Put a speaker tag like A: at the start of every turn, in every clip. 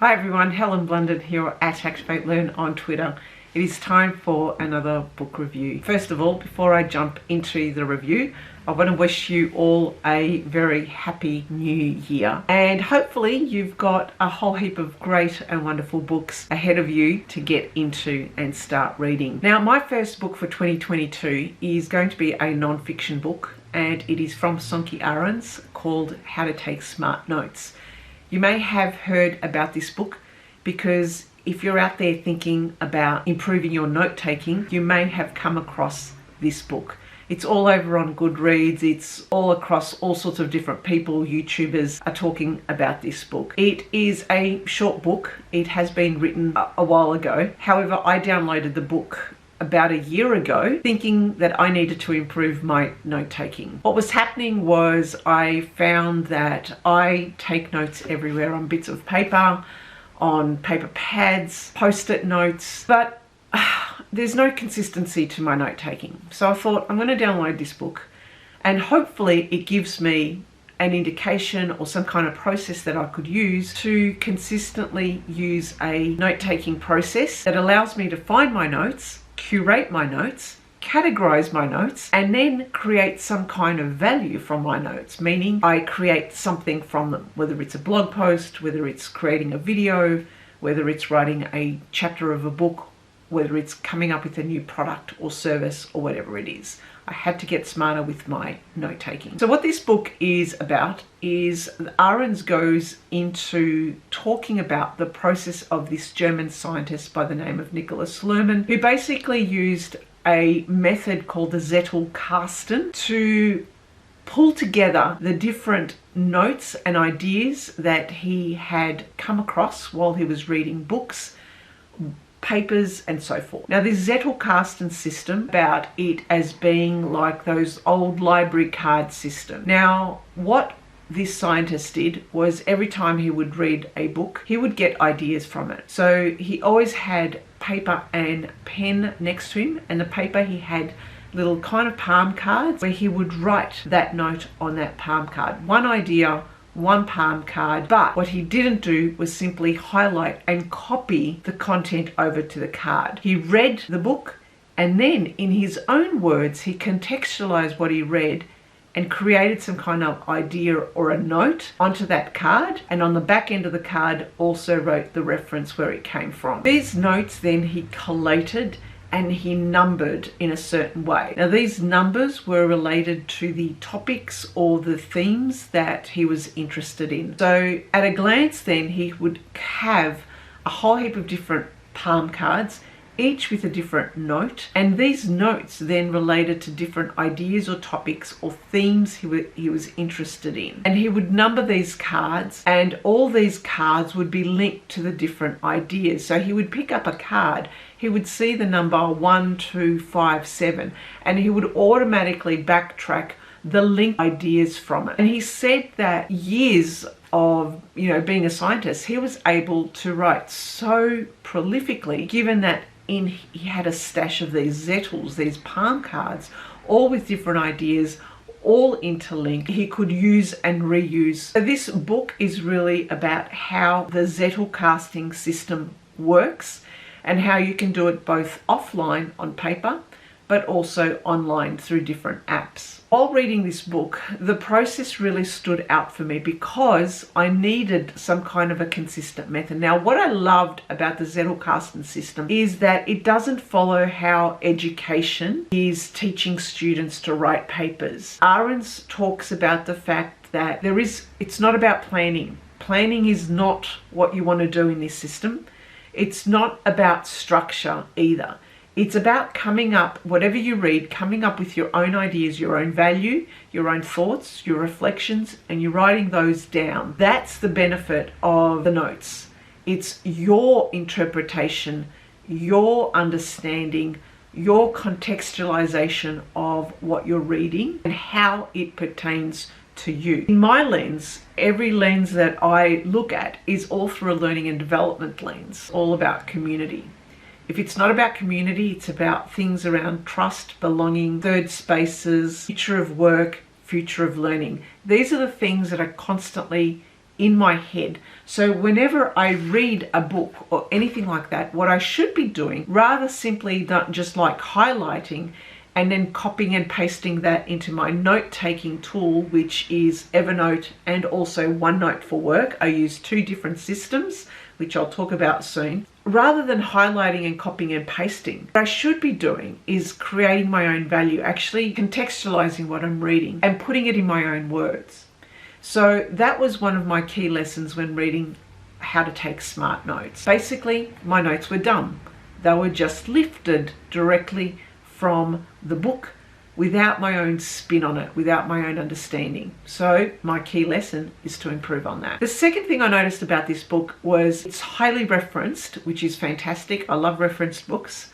A: Hi everyone, Helen Blunden here at Activate Learn on Twitter. It is time for another book review. First of all, before I jump into the review, I want to wish you all a very happy new year. And hopefully you've got a whole heap of great and wonderful books ahead of you to get into and start reading. Now, my first book for 2022 is going to be a non-fiction book, and it is from Sonke Ahrens called How to Take Smart Notes. You may have heard about this book because if you're out there thinking about improving your note-taking, you may have come across this book. It's all over on Goodreads, it's all across all sorts of different people, YouTubers are talking about this book. It is a short book, it has been written a while ago. However, I downloaded the book about a year ago thinking that I needed to improve my note-taking. What was happening was I found that I take notes everywhere on bits of paper, on paper pads, post-it notes, but there's no consistency to my note-taking. So I thought I'm going to download this book and hopefully it gives me an indication or some kind of process that I could use to consistently use a note-taking process that allows me to find my notes, curate my notes, categorize my notes, and then create some kind of value from my notes, meaning I create something from them, whether it's a blog post, whether it's creating a video, whether it's writing a chapter of a book, whether it's coming up with a new product or service or whatever it is. I had to get smarter with my note-taking. So what this book is about is Ahrens goes into talking about the process of this German scientist by the name of Nicholas Luhmann, who basically used a method called the Zettelkasten to pull together the different notes and ideas that he had come across while he was reading books, papers and so forth. Now this Zettelkasten system, about it as being like those old library card system. Now what this scientist did was every time he would read a book, he would get ideas from it. So he always had paper and pen next to him, and the paper he had little kind of palm cards where he would write that note on that palm card. One idea, one palm card, but what he didn't do was simply highlight and copy the content over to the card. He read the book and then in his own words he contextualized what he read and created some kind of idea or a note onto that card, and on the back end of the card also wrote the reference where it came from. These notes then he collated and he numbered in a certain way. Now these numbers were related to the topics or the themes that he was interested in. So at a glance then he would have a whole heap of different palm cards, each with a different note, and these notes then related to different ideas or topics or themes he was interested in. And he would number these cards, and all these cards would be linked to the different ideas. So he would pick up a card, he would see the number 1, 2, 5, 7, and he would automatically backtrack the linked ideas from it. And he said that years of being a scientist, he was able to write so prolifically, given that he had a stash of these zettels, these palm cards, all with different ideas, all interlinked, he could use and reuse. So this book is really about how the Zettelkasting system works and how you can do it both offline on paper but also online through different apps. While reading this book, the process really stood out for me because I needed some kind of a consistent method. Now, what I loved about the Zettelkasten system is that it doesn't follow how education is teaching students to write papers. Ahrens talks about the fact that it's not about planning. Planning is not what you want to do in this system. It's not about structure either. It's about coming up, whatever you read, coming up with your own ideas, your own value, your own thoughts, your reflections, and you're writing those down. That's the benefit of the notes. It's your interpretation, your understanding, your contextualization of what you're reading and how it pertains to you. In my lens, every lens that I look at is all through a learning and development lens, all about community. If it's not about community, it's about things around trust, belonging, third spaces, future of work, future of learning. These are the things that are constantly in my head. So whenever I read a book or anything like that, what I should be doing, rather simply not just like highlighting and then copying and pasting that into my note-taking tool, which is Evernote and also OneNote for work. I use two different systems, which I'll talk about soon. Rather than highlighting and copying and pasting, what I should be doing is creating my own value, actually contextualizing what I'm reading and putting it in my own words. So that was one of my key lessons when reading How to Take Smart Notes. Basically, my notes were dumb. They were just lifted directly from the book without my own spin on it, without my own understanding. So my key lesson is to improve on that. The second thing I noticed about this book was it's highly referenced, which is fantastic. I love referenced books.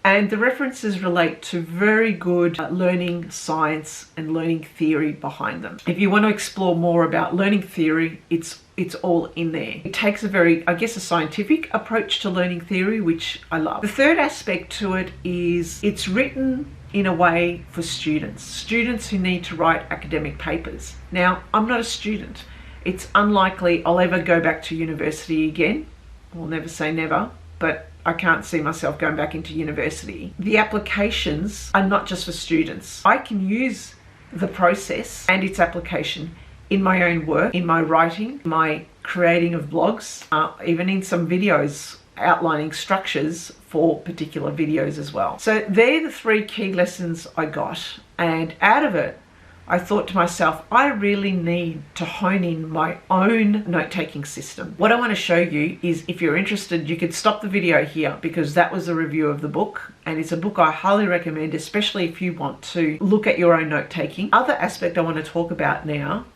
A: And the references relate to very good learning science and learning theory behind them. If you want to explore more about learning theory, it's all in there. It takes a very, I guess, a scientific approach to learning theory, which I love. The third aspect to it is it's written in a way for students who need to write academic papers. Now, I'm not a student. It's unlikely I'll ever go back to university again. I'll never say never, but I can't see myself going back into university. The applications are not just for students. I can use the process and its application in my own work, in my writing, my creating of blogs, even in some videos outlining structures for particular videos as well. So they're the three key lessons I got, and out of it I thought to myself, I really need to hone in my own note-taking system. What I want to show you is, if you're interested, you could stop the video here, because that was a review of the book, and it's a book I highly recommend, especially if you want to look at your own note-taking. Other aspect I want to talk about now,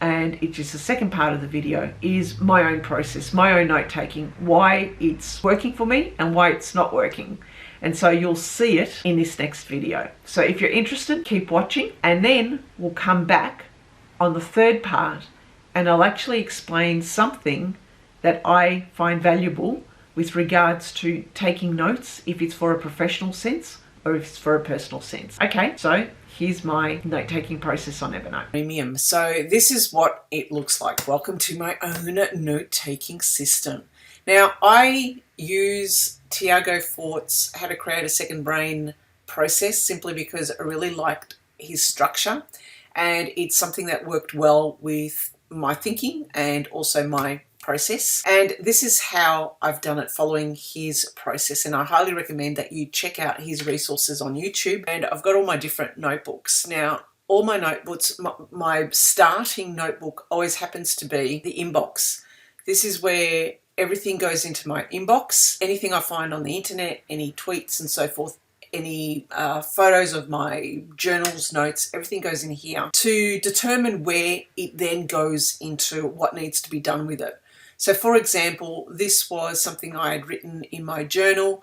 A: and it is the second part of the video, is my own process, my own note-taking, why it's working for me and why it's not working. And so you'll see it in this next video. So if you're interested, keep watching, and then we'll come back on the third part and I'll actually explain something that I find valuable with regards to taking notes, if it's for a professional sense or if it's for a personal sense. Okay, so here's my note-taking process on Evernote Premium. So this is what it looks like. Welcome to my own note-taking system. Now, I use Tiago Forte's How to Create a Second Brain process simply because I really liked his structure, and it's something that worked well with my thinking and also my process. And this is how I've done it following his process, and I highly recommend that you check out his resources on YouTube. And I've got all my different notebooks. Now, all my notebooks, my starting notebook always happens to be the inbox. This is where everything goes into my inbox. Anything I find on the internet, any tweets and so forth, any photos of my journals, notes, everything goes in here to determine where it then goes into what needs to be done with it. So for example, this was something I had written in my journal,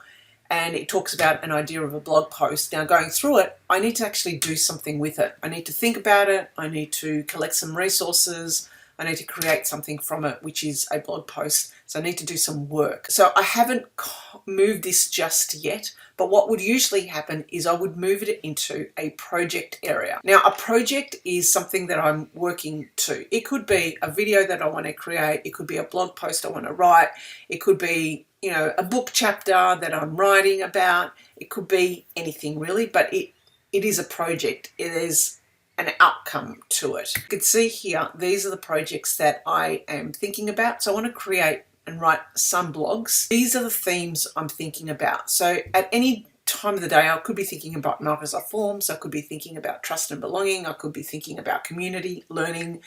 A: and it talks about an idea of a blog post. Now, going through it, I need to actually do something with it. I need to think about it. I need to collect some resources. I need to create something from it, which is a blog post. So I need to do some work. So I haven't moved this just yet, but what would usually happen is I would move it into a project area. Now, a project is something that I'm working to. It could be a video that I want to create. It could be a blog post I want to write. It could be, a book chapter that I'm writing about. It could be anything really, but it is a project. It is an outcome to it. You can see here, these are the projects that I am thinking about. So I want to create and write some blogs. These are the themes I'm thinking about. So at any time of the day, I could be thinking about Microsoft Forms. I could be thinking about trust and belonging. I could be thinking about community, learning,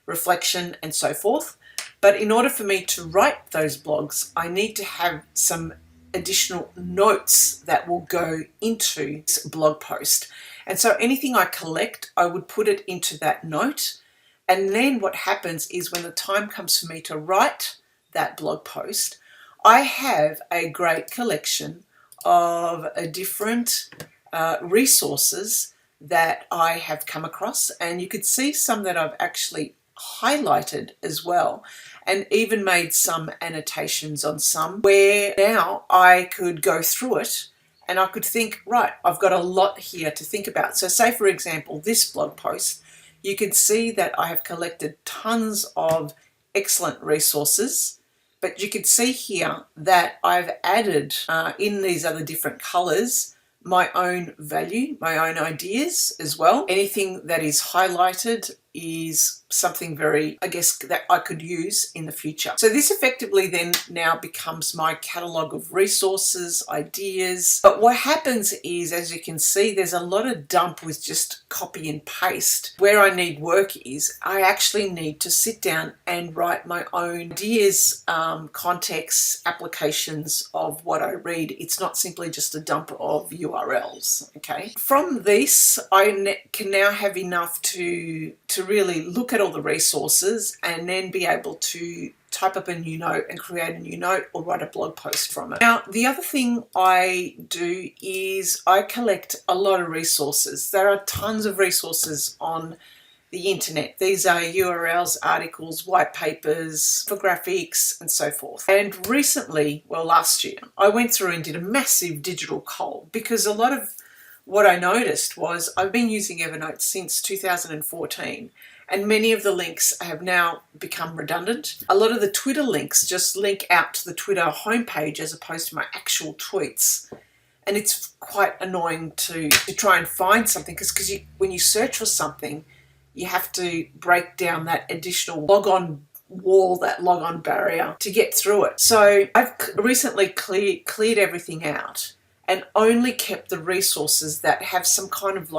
A: reflection, and so forth. But in order for me to write those blogs, I need to have some additional notes that will go into this blog post. And so anything I collect, I would put it into that note. And then what happens is, when the time comes for me to write that blog post, I have a great collection of different resources that I have come across. And you could see some that I've actually highlighted as well, and even made some annotations on some, where now I could go through it and I could think, right, I've got a lot here to think about. So say, for example, this blog post, you can see that I have collected tons of excellent resources. But you can see here that I've added in these other different colors my own value, my own ideas as well. Anything that is highlighted is something very, I guess, that I could use in the future. So this effectively then now becomes my catalogue of resources, ideas. But what happens is, as you can see, there's a lot of dump with just copy and paste. Where I need work is I actually need to sit down and write my own ideas, contexts, applications of what I read. It's not simply just a dump of URLs, okay? From this, I can now have enough to really look at all the resources and then be able to type up a new note and create a new note or write a blog post from it. Now, the other thing I do is I collect a lot of resources. There are tons of resources on the internet. These are URLs, articles, white papers, infographics, and so forth. And recently, well, last year, I went through and did a massive digital cull because a lot of what I noticed was I've been using Evernote since 2014, and many of the links have now become redundant. A lot of the Twitter links just link out to the Twitter homepage as opposed to my actual tweets. And it's quite annoying to try and find something because when you search for something, you have to break down that additional logon wall, that logon barrier to get through it. So I've recently cleared everything out and only kept the resources that have some kind of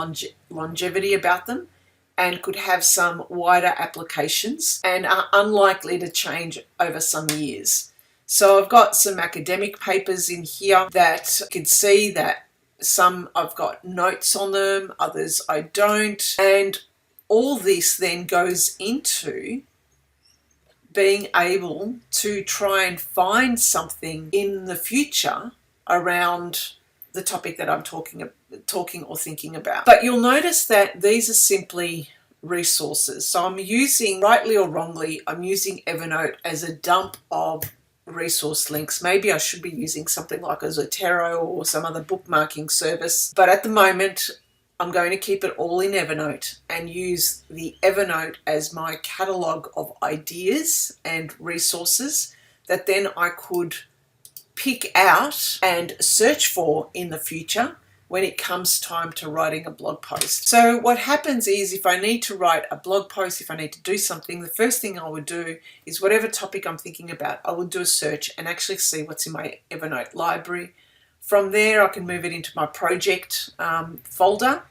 A: longevity about them and could have some wider applications and are unlikely to change over some years. So I've got some academic papers in here that you can see that some I've got notes on them, others I don't. And all this then goes into being able to try and find something in the future around the topic that I'm talking or thinking about. But you'll notice that these are simply resources. So I'm using, rightly or wrongly, I'm using Evernote as a dump of resource links. Maybe I should be using something like a Zotero or some other bookmarking service. But at the moment, I'm going to keep it all in Evernote and use the Evernote as my catalogue of ideas and resources that then I could pick out and search for in the future when it comes time to writing a blog post. So what happens is if I need to write a blog post, if I need to do something, the first thing I would do is whatever topic I'm thinking about, I would do a search and actually see what's in my Evernote library. From there, I can move it into my project folder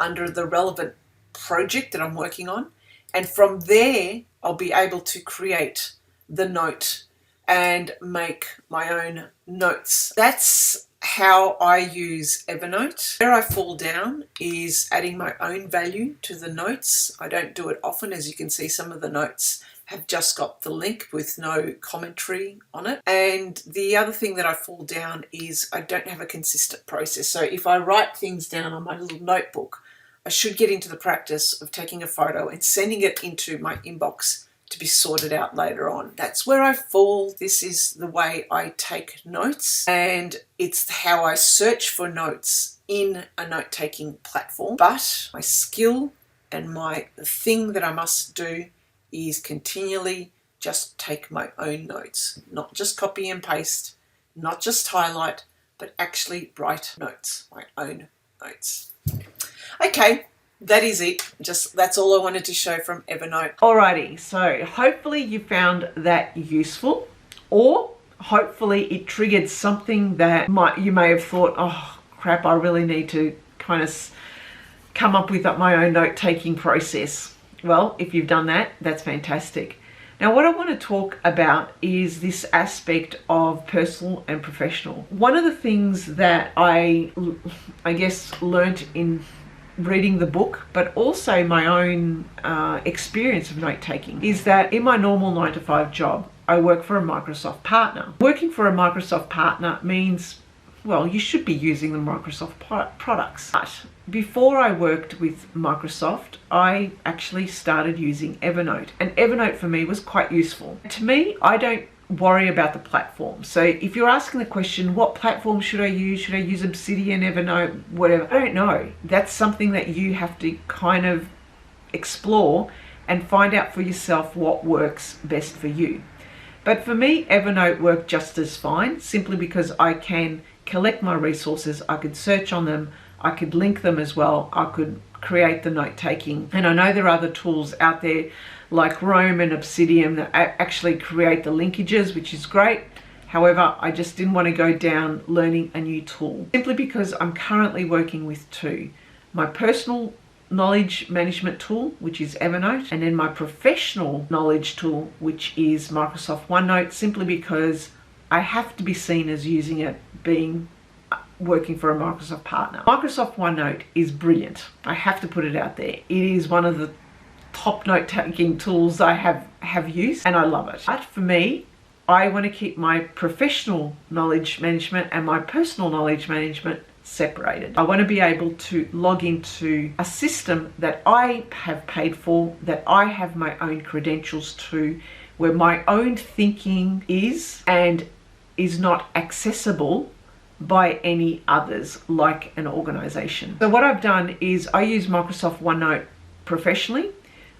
A: under the relevant project that I'm working on. And from there, I'll be able to create the note and make my own notes. That's how I use Evernote. Where I fall down is adding my own value to the notes. I don't do it often. As you can see, some of the notes have just got the link with no commentary on it. And the other thing that I fall down is I don't have a consistent process. So if I write things down on my little notebook, I should get into the practice of taking a photo and sending it into my inbox to be sorted out later on. That's where I fall. This is the way I take notes, and it's how I search for notes in a note-taking platform. But my skill and my thing that I must do is continually just take my own notes, not just copy and paste, not just highlight, but actually write notes, my own notes. Okay, that is it. That's all I wanted to show from Evernote. Alrighty, so hopefully you found that useful, or hopefully it triggered something that you may have thought, oh crap, I really need to kind of come up with my own note-taking process. Well, if you've done that, that's fantastic. Now, what I want to talk about is this aspect of personal and professional. One of the things that I guess learnt in reading the book, but also my own experience of note-taking, is that in my normal 9-to-5 job, I work for a Microsoft partner. Working for a Microsoft partner means, well, you should be using the Microsoft products. But before I worked with Microsoft, I actually started using Evernote. And Evernote for me was quite useful. To me, I don't worry about the platform. So if you're asking the question, what platform should I use? Should I use Obsidian, Evernote, whatever? I don't know. That's something that you have to kind of explore and find out for yourself what works best for you. But for me, Evernote worked just as fine, simply because I can collect my resources, I could search on them, I could link them as well, I could create the note taking. And I know there are other tools out there like Roam and Obsidian that actually create the linkages, which is great. However, I just didn't want to go down learning a new tool, simply because I'm currently working with two. My personal knowledge management tool, which is Evernote, and then my professional knowledge tool, which is Microsoft OneNote, simply because I have to be seen as using it, being working for a Microsoft partner. Microsoft OneNote is brilliant. I have to put it out there. It is one of the top note-taking tools I have used, and I love it. But for me, I want to keep my professional knowledge management and my personal knowledge management separated. I want to be able to log into a system that I have paid for, that I have my own credentials to, where my own thinking is and is not accessible by any others, like an organization. So what I've done is I use Microsoft OneNote professionally,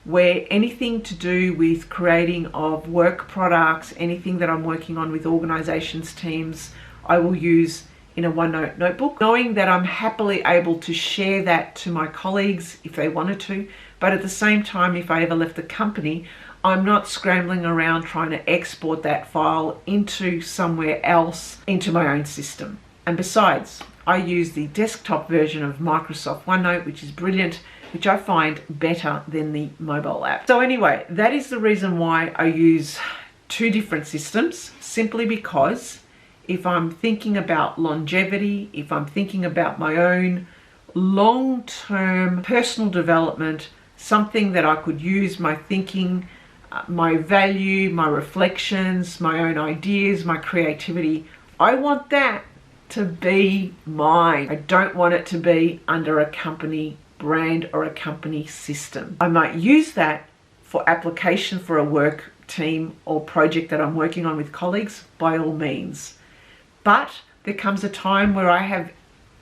A: where anything to do with creating of work products, anything that I'm working on with organizations, teams, I will use in a OneNote notebook, knowing that I'm happily able to share that to my colleagues if they wanted to. But at the same time, if I ever left the company, I'm not scrambling around trying to export that file into somewhere else, into my own system. And besides, I use the desktop version of Microsoft OneNote, which is brilliant, which I find better than the mobile app. So anyway, that is the reason why I use two different systems, simply because if I'm thinking about longevity, if I'm thinking about my own long-term personal development, something that I could use my thinking, my value, my reflections, my own ideas, my creativity, I want that to be mine. I don't want it to be under a company brand or a company system. I might use that for application for a work team or project that I'm working on with colleagues, by all means. But there comes a time where I have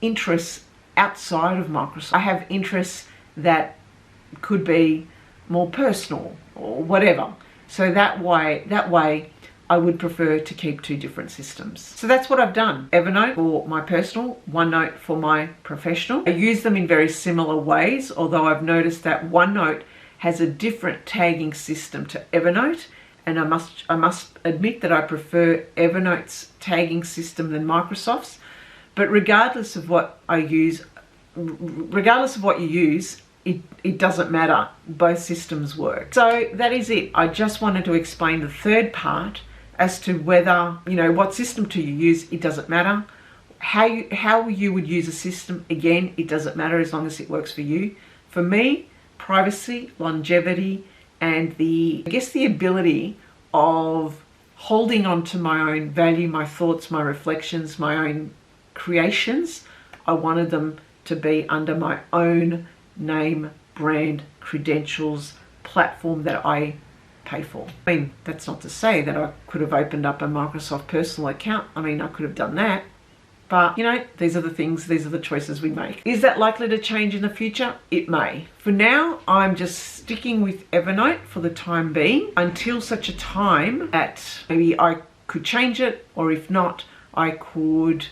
A: interests outside of Microsoft. I have interests that could be more personal or whatever. So that way I would prefer to keep two different systems. So that's what I've done. Evernote for my personal, OneNote for my professional. I use them in very similar ways, although I've noticed that OneNote has a different tagging system to Evernote. And I must admit that I prefer Evernote's tagging system than Microsoft's. But regardless of what I use, regardless of what you use, it doesn't matter. Both systems work. So that is it. I just wanted to explain the third part as to whether, what system to use, it doesn't matter. How you would use a system, again, it doesn't matter as long as it works for you. For me, privacy, longevity, and the ability of holding on to my own value, my thoughts, my reflections, my own creations, I wanted them to be under my own name, brand, credentials, platform that I pay for. I mean, that's not to say that I could have opened up a Microsoft personal account. I mean, I could have done that. But, these are the things, these are the choices we make. Is that likely to change in the future? It may. For now, I'm just sticking with Evernote for the time being until such a time that maybe I could change it, or if not, I could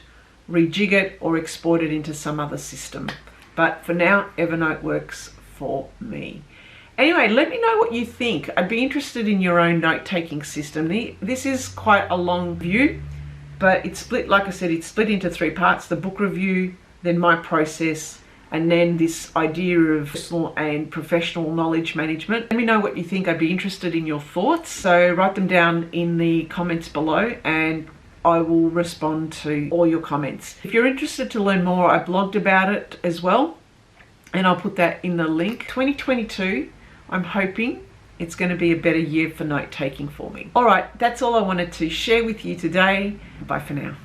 A: rejig it or export it into some other system. But for now, Evernote works for me. Anyway, let me know what you think. I'd be interested in your own note-taking system. This is quite a long view, but it's split, like I said, it's split into three parts: the book review, then my process, and then this idea of personal and professional knowledge management. Let me know what you think. I'd be interested in your thoughts. So write them down in the comments below and I will respond to all your comments. If you're interested to learn more, I blogged about it as well, and I'll put that in the link. 2022, I'm hoping it's going to be a better year for note taking for me. All right, that's all I wanted to share with you today. Bye for now.